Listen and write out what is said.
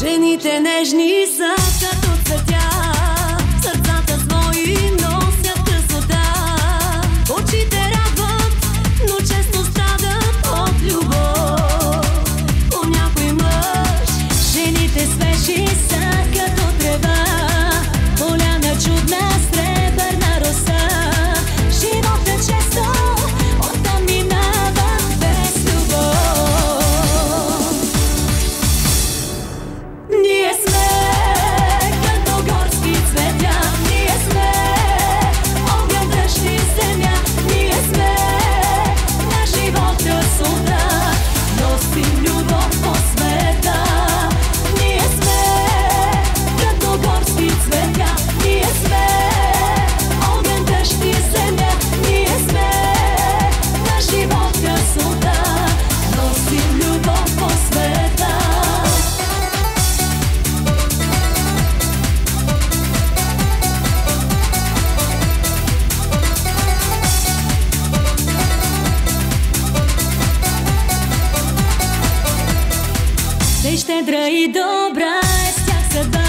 Жените нежни са като цветя, сърцата свои носят красота. Очите радват, но често страдат от любов. По някой мъж жените свежи са като трева, поляна чудна сребърна роса. Живота често оттам минава без любов. Ние сме като горски цветя, ние сме огън, дъжд и земя, ние сме на живота суда, носим любов по света. Ние сме като горски цветя, ние сме огън, дъжд и земя, ние сме на живота суда, носим любов по света. Тъй щедра и добра е с тях съдба.